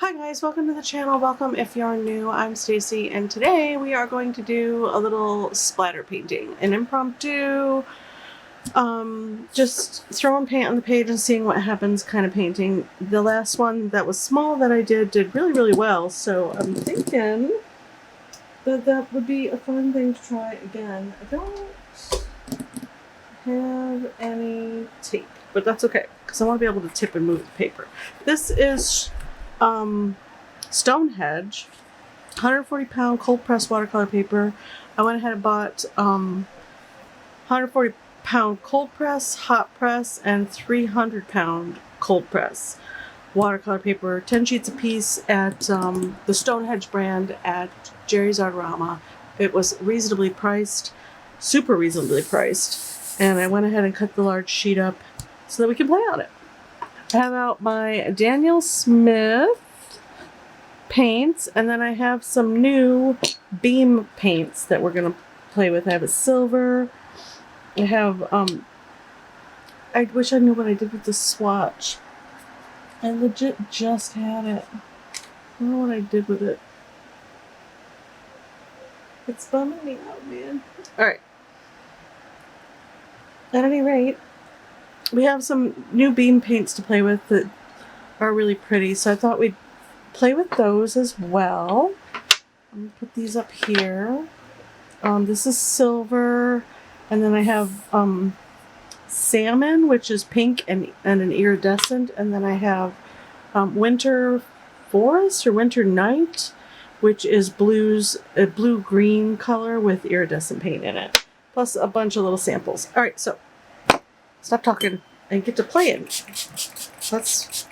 Hi guys, welcome to the channel. Welcome if you're new. I'm Stacy and today we are going to do a little splatter painting, an impromptu, just throwing paint on the page and seeing what happens kind of painting. The last one that was small that I did really well, so I'm thinking that that would be a fun thing to try again. I don't have any tape, but that's okay because I want to be able to tip and move the paper. This is Stonehenge 140-pound cold press watercolor paper. I went ahead and bought 140-pound cold press, hot press, and 300-pound cold press watercolor paper, 10 sheets a piece at the Stonehenge brand at Jerry's Artarama. It was reasonably priced, super reasonably priced, and I went ahead and cut the large sheet up so that we can play on it. I have out my Daniel Smith paints, and then I have some new beam paints that we're going to play with. I have a silver. I have, I wish I knew what I did with the swatch. I legit just had it. I don't know what I did with it. It's bumming me out, man. Alright. At any rate, we have some new beam paints to play with that are really pretty, so I thought we'd play with those as well. I'm going to put these up here. This is silver, and then I have salmon, which is pink and an iridescent, and then I have winter forest or winter night, which is a blue-green color with iridescent paint in it, plus a bunch of little samples. Alright, so stop talking and get to playing. Let's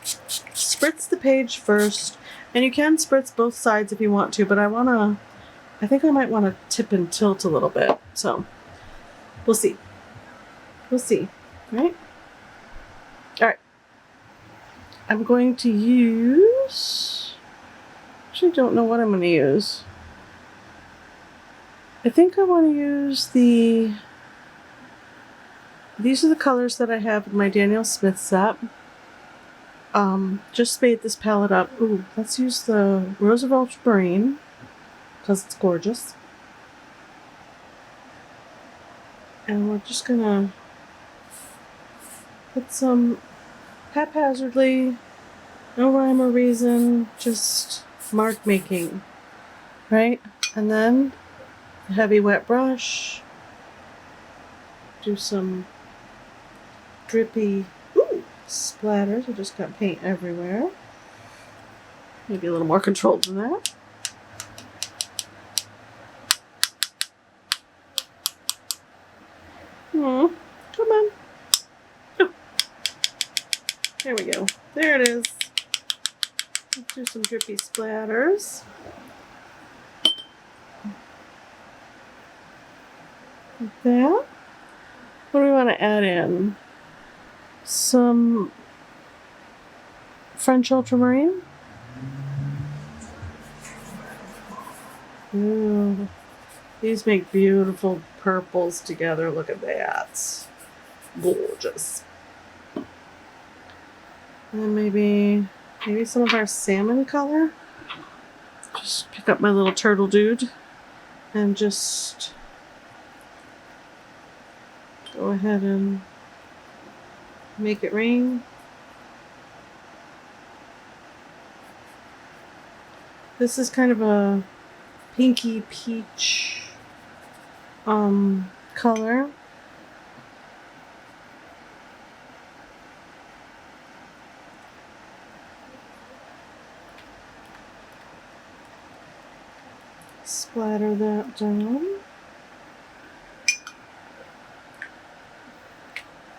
spritz the page first. And you can spritz both sides if you want to, but I think I might want to tip and tilt a little bit. So, we'll see. We'll see. Right? Alright. I'm going to use... Actually, don't know what I'm going to use. I think I want to use the... These are the colors that I have in my Daniel Smith set. Just spade this palette up. Ooh, let's use the Roosevelt Marine because it's gorgeous. And we're just gonna put some haphazardly, no rhyme or reason, just mark making, right? And then the heavy wet brush, do some drippy splatters. I just got paint everywhere. Maybe a little more controlled than that. Come on. Oh. There we go. There it is. Let's do some drippy splatters. Like that. What do we want to add in? Some French ultramarine. Ooh, these make beautiful purples together. Look at that. Gorgeous. And then maybe some of our salmon color. Just pick up my little turtle dude and just go ahead and make it rain. This is kind of a pinky peach color. Splatter that down.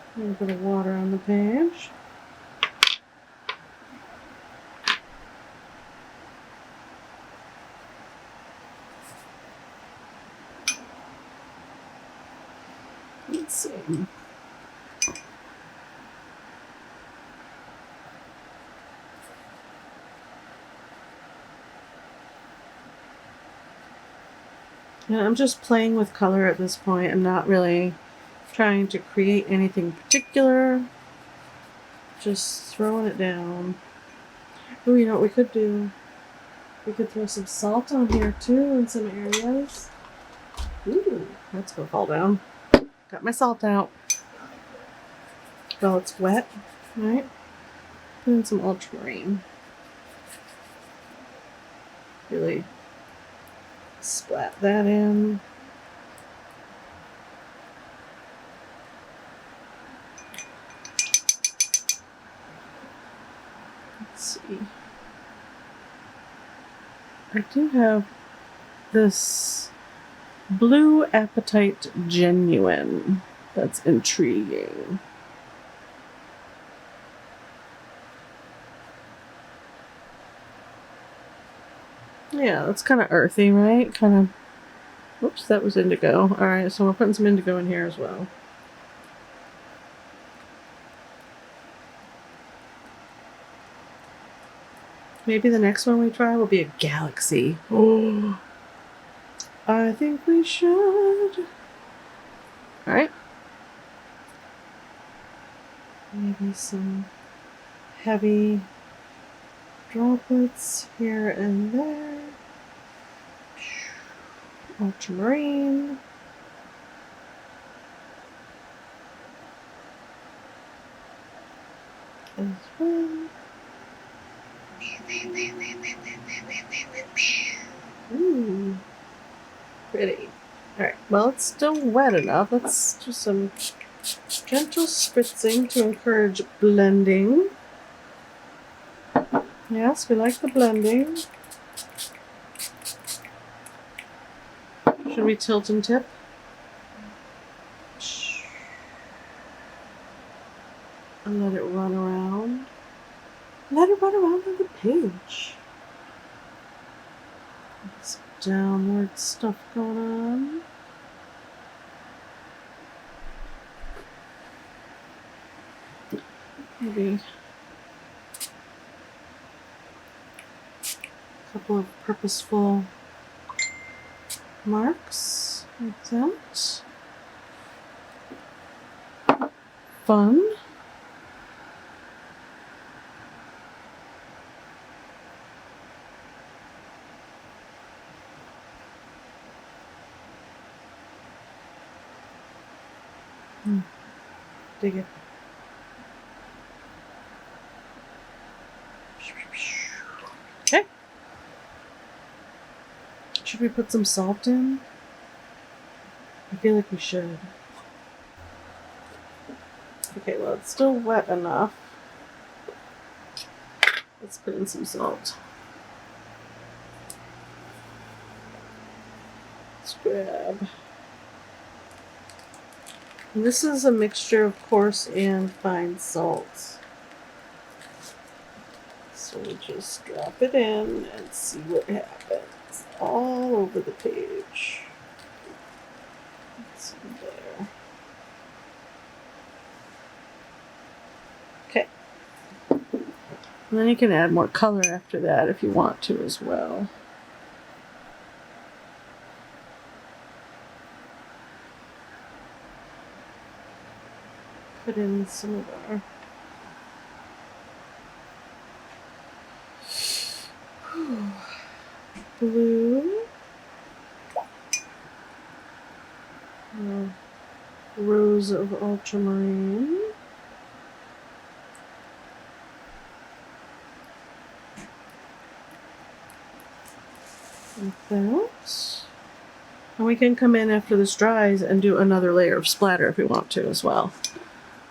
A little bit of water on the page. Let's see. Yeah, I'm just playing with color at this point. I'm not really trying to create anything particular, just throwing it down. Oh, you know what we could do? We could throw some salt on here too in some areas. Ooh, that's gonna fall down. Got my salt out. Well, it's wet, right? Put in some ultramarine. Really splat that in. Let's see. I do have this Blue Apatite Genuine. That's intriguing. Yeah, that's kind of earthy, right? Kind of. Whoops, that was indigo. Alright, so we're putting some indigo in here as well. Maybe the next one we try will be a galaxy. Oh, I think we should. Alright. Maybe some heavy droplets here and there. Ultramarine. As well. Ooh, pretty. Alright, well, it's still wet enough. Let's do some gentle spritzing to encourage blending. Yes, we like the blending. Should we tilt and tip? And let it run around. Let it run around on the page. Some downward stuff going on. Maybe a couple of purposeful marks like that. Fun. Dig it. Okay. Should we put some salt in? I feel like we should. Okay, well, it's still wet enough. Let's put in some salt. Let's grab. This is a mixture of coarse and fine salt. So we just drop it in and see what happens all over the page. Let's see there. Okay. And then you can add more color after that if you want to as well. Put in some of our blue, rose of ultramarine, like that. And we can come in after this dries and do another layer of splatter if we want to as well.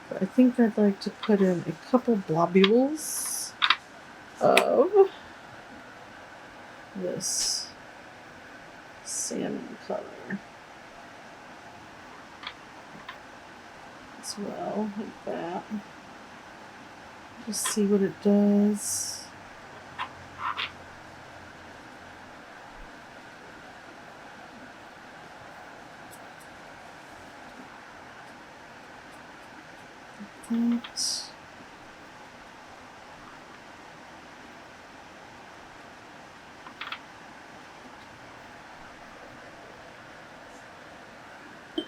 But I think I'd like to put in a couple globules of this salmon color as well, like that. Just see what it does. That.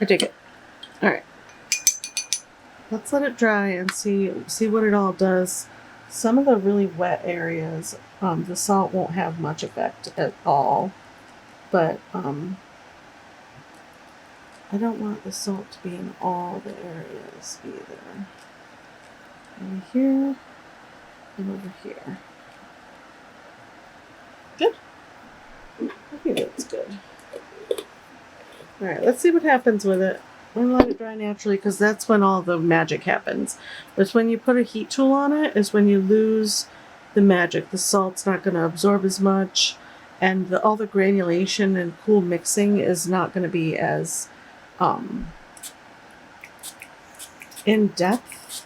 I dig it. All right. Let's let it dry and see what it all does some of the really wet areas, the salt won't have much effect at all. But I don't want the salt to be in all the areas either. Over here and over here. Good. I think that's good. Alright, let's see what happens with it. I'm gonna let it dry naturally because that's when all the magic happens. But when you put a heat tool on it is when you lose the magic. The salt's not going to absorb as much, and all the granulation and cool mixing is not going to be as in depth.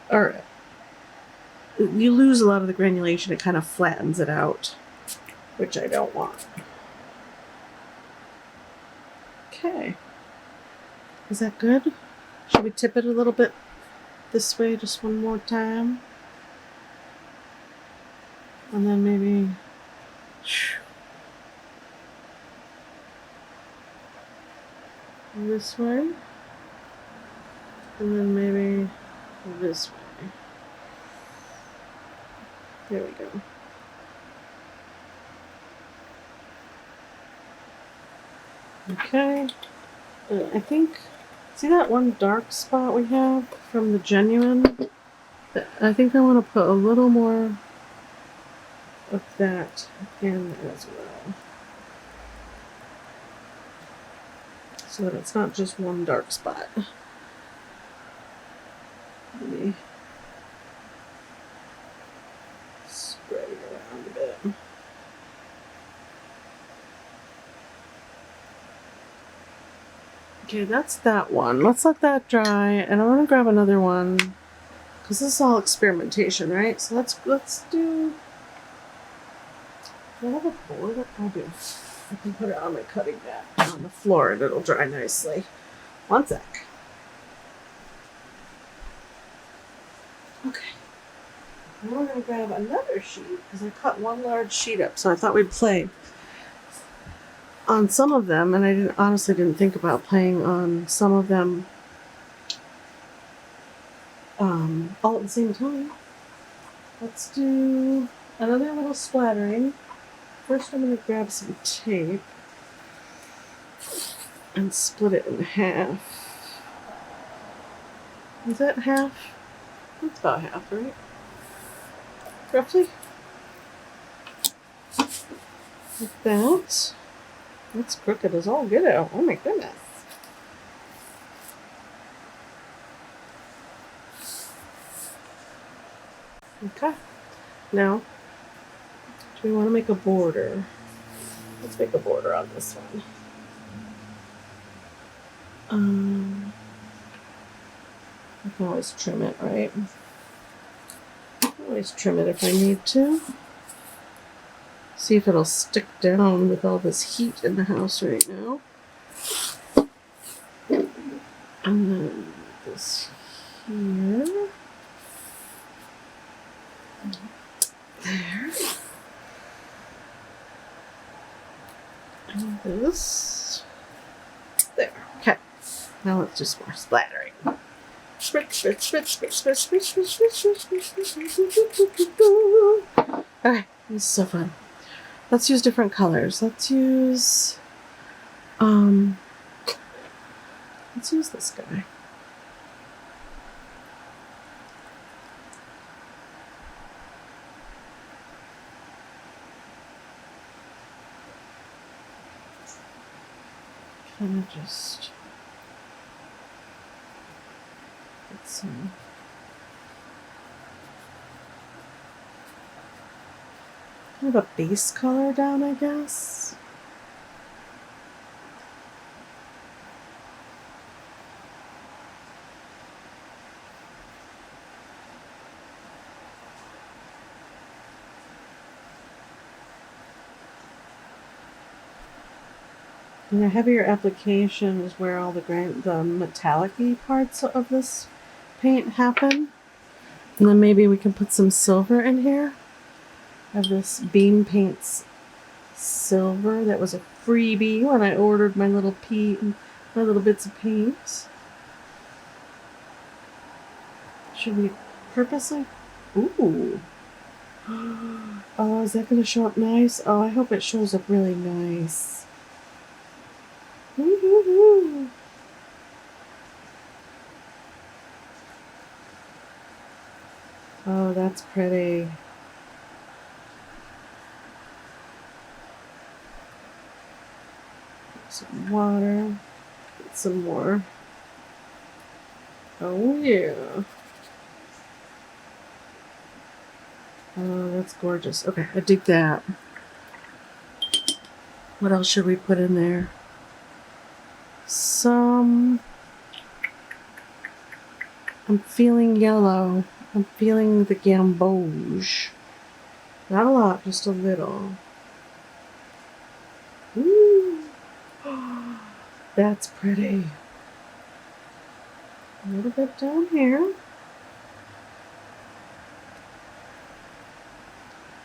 Or you lose a lot of the granulation. It kind of flattens it out, which I don't want. Okay. Is that good? Should we tip it a little bit this way just one more time? And then maybe... this way. And then maybe this way. There we go. Okay. I think, see that one dark spot we have from the genuine? I think I want to put a little more of that in as well, so that it's not just one dark spot. Maybe spread it around a bit. Okay, that's that one. Let's let that dry, and I want to grab another one because this is all experimentation, right? So let's do. Do I have a board? I do. I can put it on my cutting mat on the floor and it'll dry nicely. One sec. Okay. Now we're going to grab another sheet because I cut one large sheet up, so I thought we'd play on some of them, and I honestly didn't think about playing on some of them all at the same time. Let's do another little splattering. First I'm going to grab some tape and split it in half. Is that half? That's about half, right? Roughly? Like that. That's crooked as all get out. Oh my goodness. Okay. Now, do we want to make a border? Let's make a border on this one. I can always trim it, right? I can always trim it if I need to. See if it'll stick down with all this heat in the house right now. And then this here. There. And this. There. Okay. Now let's do some more splattering. Okay, this is so fun. Let's use different colors. Let's use this guy. Kind of just get some kind of a base color down, I guess. And a heavier application is where all the metallic-y parts of this paint happen. And then maybe we can put some silver in here. I have this Beam Paints silver that was a freebie when I ordered my little bits of paint. Should we purposely. Ooh. Oh, is that going to show up nice? Oh, I hope it shows up really nice. Woo-hoo-hoo. Oh, that's pretty. Some water. Get some more. Oh, yeah. Oh, that's gorgeous. Okay, I dig that. What else should we put in there? I'm feeling yellow. I'm feeling the gamboge. Not a lot, just a little. Ooh. That's pretty. A little bit down here.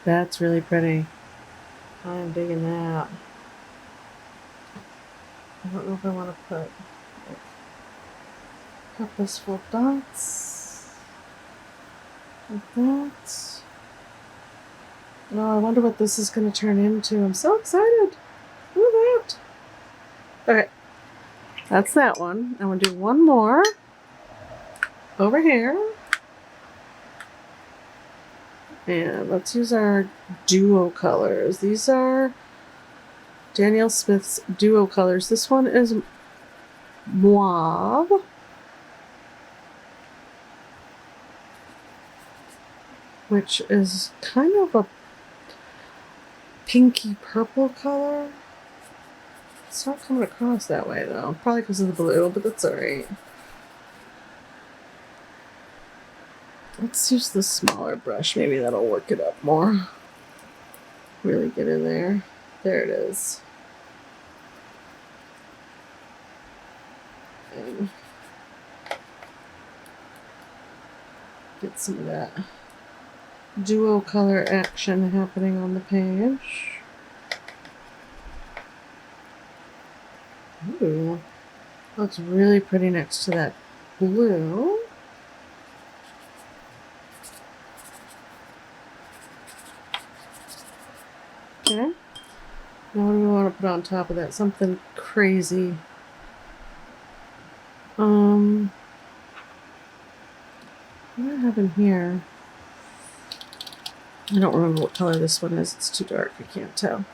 That's really pretty. I'm digging that. I don't know if I want to put like, purposeful dots like that. Oh, I wonder what this is going to turn into. I'm so excited. Look at that. Okay, that's that one. I'm going to do one more over here. And let's use our duo colors. These are Danielle Smith's duo colors. This one is mauve. Which is kind of a pinky purple color. It's not coming across that way though. Probably because of the blue, but that's alright. Let's use the smaller brush. Maybe that'll work it up more. Really get in there. There it is. And get some of that duo color action happening on the page. Ooh, looks really pretty next to that blue. Okay. Now what do we want to put on top of that? Something crazy. What do I have in here? I don't remember what color this one is. It's too dark. I can't tell.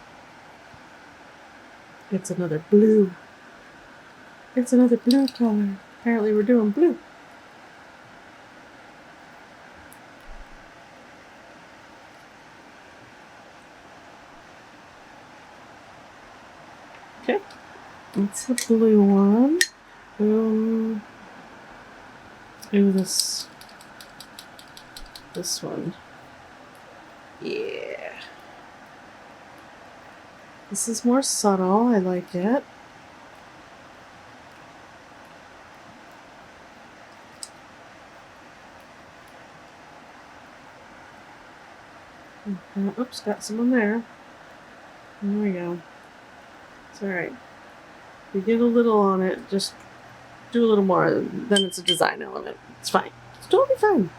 It's another blue. It's another blue color. Apparently we're doing blue. Okay. It's the blue one. Boom. Ooh, this one. Yeah. This is more subtle. I like it. Oops, got some on there. There we go. It's alright. If you get a little on it, just do a little more, then it's a design element. It's fine. It's totally fine.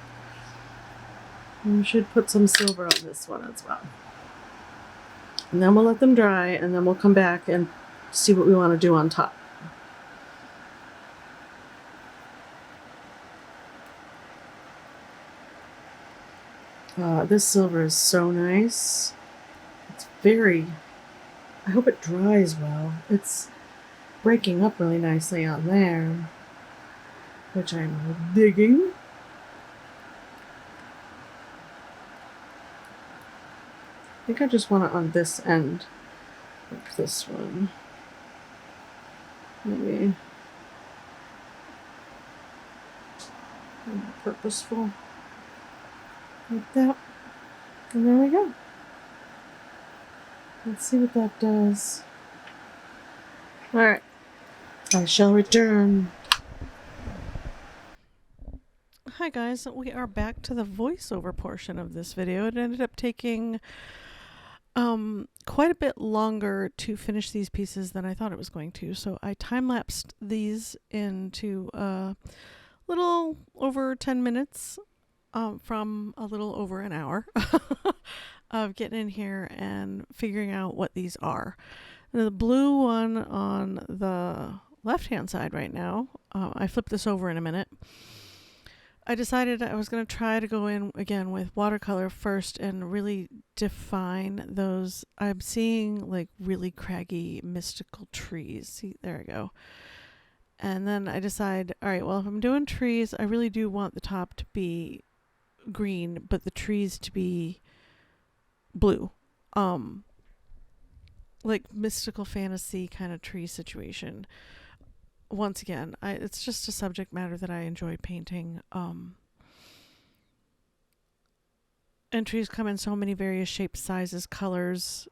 And we should put some silver on this one as well. And then we'll let them dry, and then we'll come back and see what we want to do on top. This silver is so nice. It's very... I hope it dries well. It's breaking up really nicely on there, which I'm digging. I think I just want it on this end, like this one. Maybe purposeful, like that. And there we go. Let's see what that does. Alright, I shall return. Hi guys, we are back to the voiceover portion of this video. It ended up taking quite a bit longer to finish these pieces than I thought it was going to, so I time-lapsed these into a little over 10 minutes, from a little over an hour of getting in here and figuring out what these are. The blue one on the left-hand side right now, I flipped this over in a minute. I decided I was going to try to go in again with watercolor first and really define those. I'm seeing like really craggy, mystical trees. See, there we go. And then I decide, all right, well, if I'm doing trees, I really do want the top to be green, but the trees to be blue. Like mystical fantasy kind of tree situation. Once again, it's just a subject matter that I enjoy painting. And trees come in so many various shapes, sizes, colors.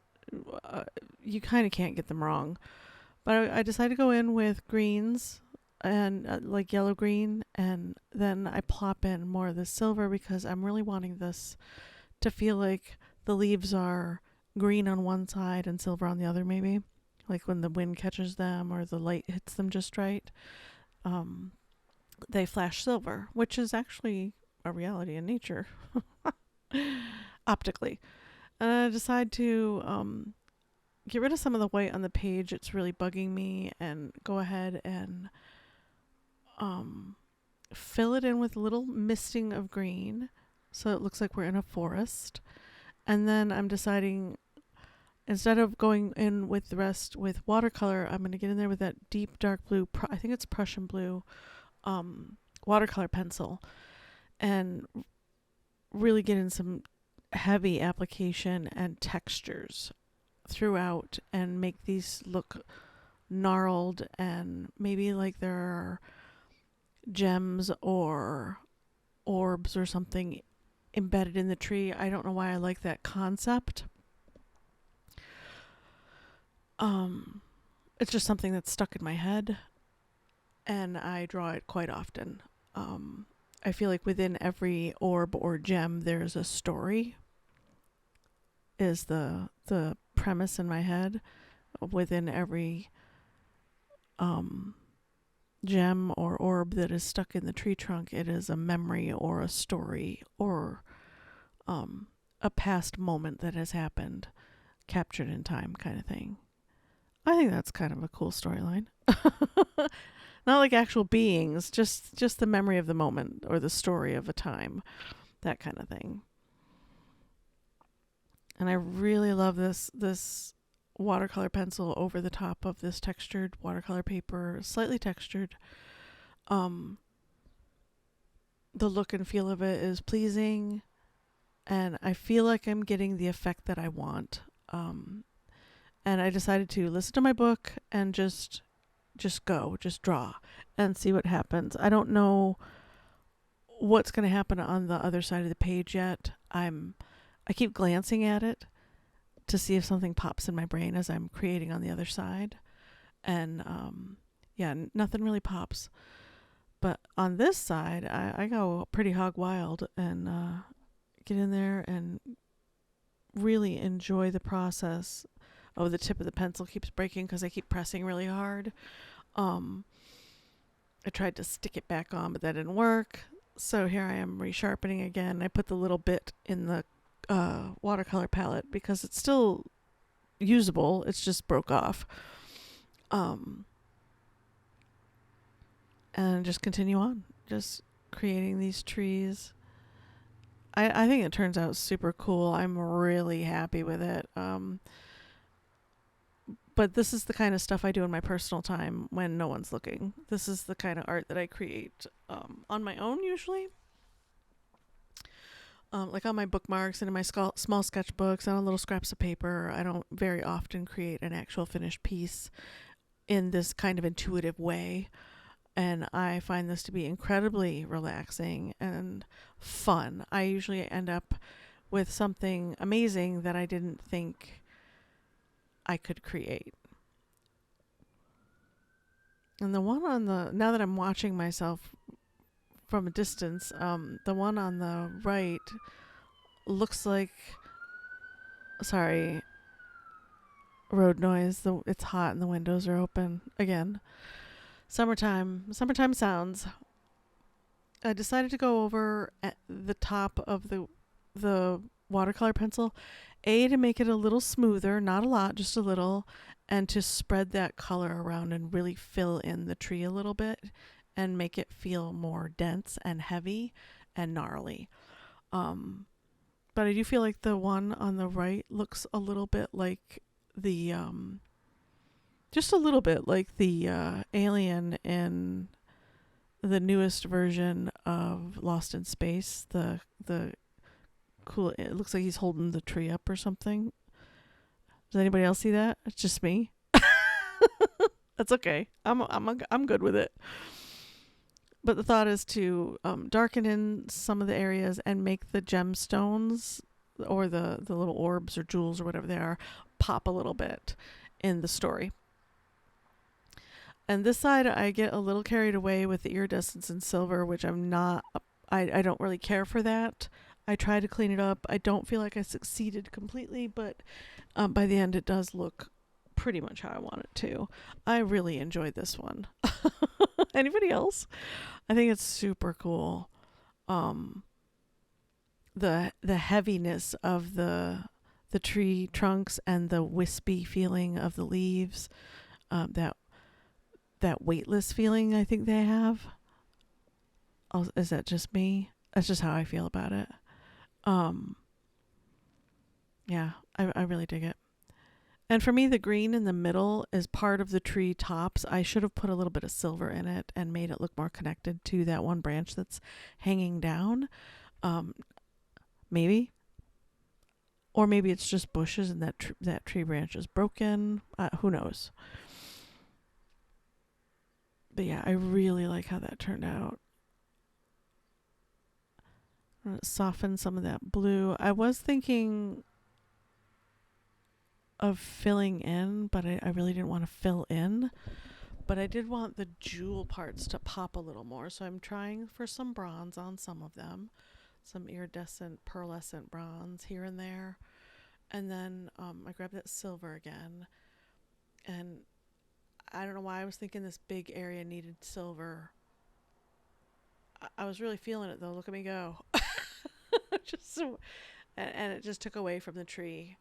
You kind of can't get them wrong. But I decided to go in with greens and like yellow green, and then I plop in more of the silver because I'm really wanting this to feel like the leaves are green on one side and silver on the other, maybe. Like when the wind catches them or the light hits them just right, they flash silver, which is actually a reality in nature, optically. And I decide to get rid of some of the white on the page. It's really bugging me, and go ahead and fill it in with a little misting of green so it looks like we're in a forest. And then I'm deciding, instead of going in with the rest with watercolor, I'm going to get in there with that deep dark blue, I think it's Prussian blue, watercolor pencil, and really get in some heavy application and textures throughout and make these look gnarled and maybe like there are gems or orbs or something embedded in the tree. I don't know why I like that concept. It's just something that's stuck in my head, and I draw it quite often. I feel like within every orb or gem there's a story, is the premise in my head. Within every gem or orb that is stuck in the tree trunk, it is a memory or a story or a past moment that has happened, captured in time kind of thing. I think that's kind of a cool storyline. Not like actual beings, just the memory of the moment or the story of a time, that kind of thing. And I really love this watercolor pencil over the top of this textured watercolor paper, slightly textured. The look and feel of it is pleasing, and I feel like I'm getting the effect that I want. And I decided to listen to my book and just draw and see what happens. I don't know what's going to happen on the other side of the page yet. I keep glancing at it to see if something pops in my brain as I'm creating on the other side. And nothing really pops. But on this side, I go pretty hog wild and get in there and really enjoy the process. Oh, the tip of the pencil keeps breaking because I keep pressing really hard. I tried to stick it back on, but that didn't work. So here I am resharpening again. I put the little bit in the watercolor palette because it's still usable. It's just broke off. And just continue on, just creating these trees. I think it turns out super cool. I'm really happy with it. But this is the kind of stuff I do in my personal time when no one's looking. This is the kind of art that I create on my own usually. Like on my bookmarks and in my small sketchbooks and on little scraps of paper. I don't very often create an actual finished piece in this kind of intuitive way. And I find this to be incredibly relaxing and fun. I usually end up with something amazing that I didn't think I could create. And the one on now that I'm watching myself from a distance, the one on the right looks like, sorry, road noise. It's hot and the windows are open again. Summertime sounds. I decided to go over at the top of the watercolor pencil, to make it a little smoother, not a lot, just a little, and to spread that color around and really fill in the tree a little bit and make it feel more dense and heavy and gnarly. But I do feel like the one on the right looks a little bit like the just a little bit like the alien in the newest version of Lost in Space. The cool. It looks like he's holding the tree up or something. Does anybody else see that? It's just me. That's okay. I'm good with it. But the thought is to darken in some of the areas and make the gemstones or the little orbs or jewels or whatever they are pop a little bit in the story. And this side, I get a little carried away with the iridescence and silver, which I'm not. I don't really care for that. I try to clean it up. I don't feel like I succeeded completely, but by the end, it does look pretty much how I want it to. I really enjoyed this one. Anybody else? I think it's super cool. The heaviness of the tree trunks and the wispy feeling of the leaves, that weightless feeling I think they have. Is that just me? That's just how I feel about it. Yeah, I really dig it. And for me, the green in the middle is part of the tree tops. I should have put a little bit of silver in it and made it look more connected to that one branch that's hanging down. Maybe. Or maybe it's just bushes and that tree branch is broken. Who knows? But yeah, I really like how that turned out. I'm gonna soften some of that blue. I was thinking of filling in, but I really didn't want to fill in. But I did want the jewel parts to pop a little more, so I'm trying for some bronze on some of them. Some iridescent, pearlescent bronze here and there. And then I grabbed that silver again. And I don't know why I was thinking this big area needed silver. I was really feeling it, though. Look at me go. Just so, and it just took away from the tree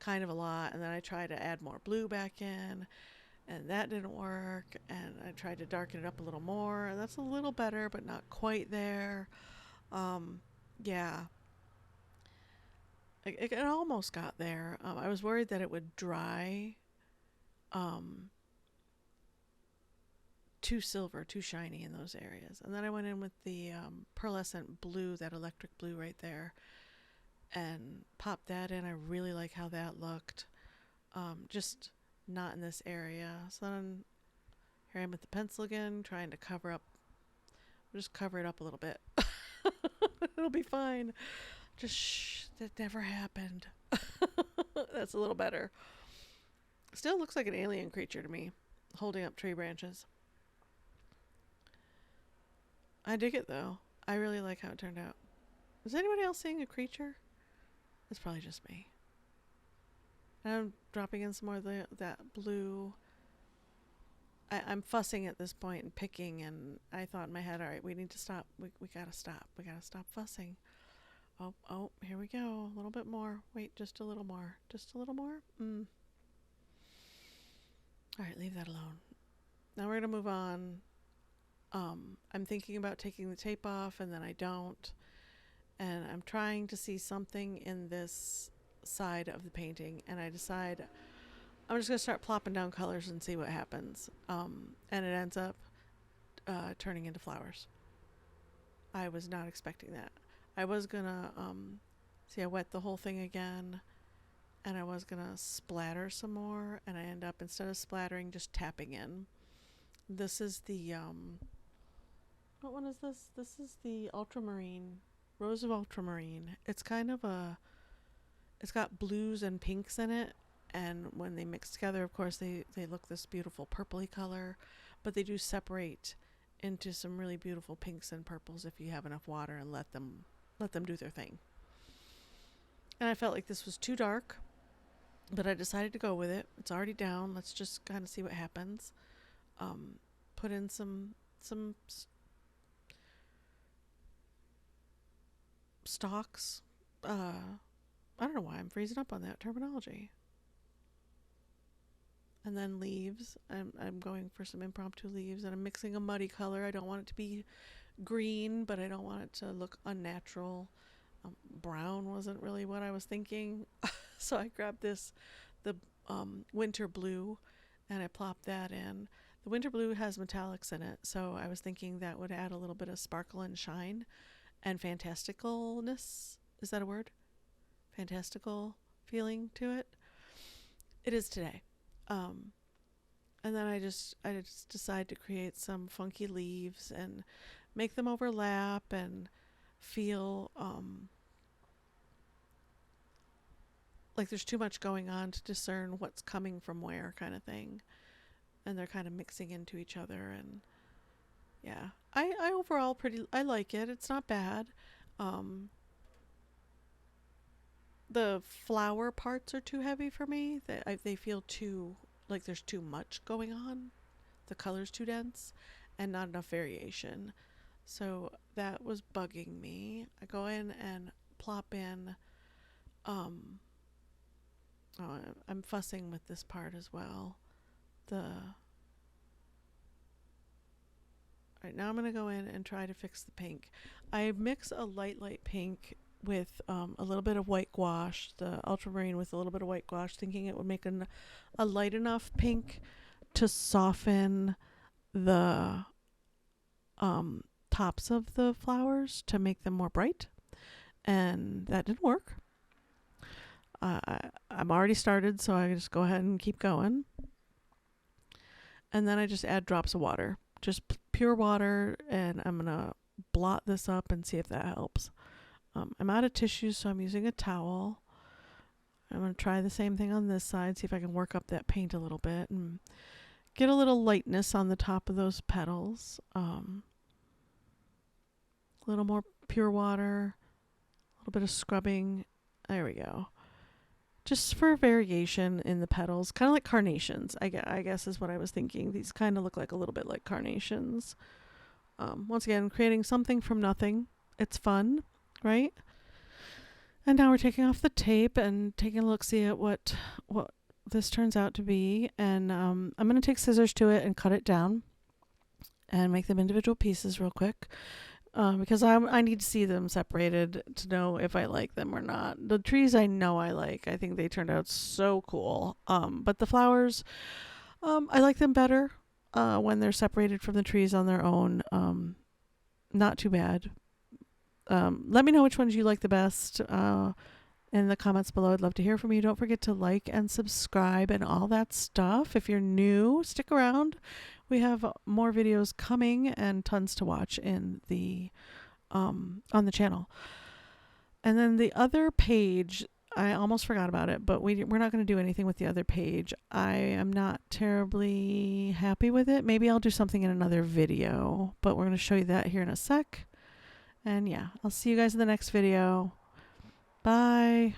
kind of a lot. And then I tried to add more blue back in, and that didn't work. And I tried to darken it up a little more, and that's a little better, but not quite there. Yeah, it almost got there. I was worried that it would dry too silver, too shiny in those areas. And then I went in with the pearlescent blue, that electric blue right there, and popped that in. I really like how that looked. Just not in this area. So then here I am with the pencil again, trying to cover up. Just cover it up a little bit. It'll be fine. Just shh, that never happened. That's a little better. Still looks like an alien creature to me, holding up tree branches. I dig it though. I really like how it turned out. Is anybody else seeing a creature? It's probably just me. And I'm dropping in some more of that blue. I'm fussing at this point and picking, and I thought in my head, all right, we need to stop. We gotta stop. We gotta stop fussing. Oh, here we go. A little bit more. Wait, just a little more. Just a little more. All right, leave that alone. Now we're gonna move on. I'm thinking about taking the tape off, and then I don't. And I'm trying to see something in this side of the painting, and I decide I'm just going to start plopping down colors and see what happens. And it ends up turning into flowers. I was not expecting that. I was going to, I wet the whole thing again, and I was going to splatter some more, and I end up, instead of splattering, just tapping in. This is the, what one is this? This is the ultramarine, Rose of Ultramarine. It's kind of it's got blues and pinks in it, and when they mix together, of course, they look this beautiful purpley color, but they do separate into some really beautiful pinks and purples if you have enough water and let them do their thing. And I felt like this was too dark, but I decided to go with it. It's already down. Let's just kind of see what happens. Put in some stalks. I don't know why I'm freezing up on that terminology. And then leaves. I'm going for some impromptu leaves, and I'm mixing a muddy color. I don't want it to be green, but I don't want it to look unnatural. Brown wasn't really what I was thinking. So I grabbed the winter blue, and I plopped that in. The winter blue has metallics in it, so I was thinking that would add a little bit of sparkle and shine and fantasticalness. Is that a word? Fantastical feeling to it. It is today. And then I just decide to create some funky leaves and make them overlap and feel like there's too much going on to discern what's coming from where, kind of thing. And they're kind of mixing into each other, and yeah, I overall I like it. It's not bad. The flower parts are too heavy for me. They feel too, like there's too much going on. The color's too dense and not enough variation. So that was bugging me. I go in and plop in, I'm fussing with this part as well. Alright, now I'm going to go in and try to fix the pink. I mix a light pink with a little bit of white gouache, the ultramarine with a little bit of white gouache, thinking it would make a light enough pink to soften the tops of the flowers to make them more bright. And that didn't work. I'm already started, so I just go ahead and keep going. And then I just add drops of water, just pure water, and I'm going to blot this up and see if that helps. I'm out of tissue, so I'm using a towel. I'm going to try the same thing on this side, see if I can work up that paint a little bit and get a little lightness on the top of those petals. A little more pure water, a little bit of scrubbing. There we go. Just for variation in the petals, kind of like carnations, I guess is what I was thinking. These kind of look like a little bit like carnations. Once again, creating something from nothing. It's fun, right? And now we're taking off the tape and taking a look-see at what this turns out to be. And I'm going to take scissors to it and cut it down and make them individual pieces real quick. Because I need to see them separated to know if I like them or not. The trees I know I like. I think they turned out so cool. But the flowers, I like them better when they're separated from the trees on their own. Not too bad. Let me know which ones you like the best in the comments below. I'd love to hear from you. Don't forget to like and subscribe and all that stuff. If you're new, stick around. We have more videos coming and tons to watch in the on the channel. And then the other page, I almost forgot about it, but we're not going to do anything with the other page. I am not terribly happy with it. Maybe I'll do something in another video, but we're going to show you that here in a sec. And yeah, I'll see you guys in the next video. Bye.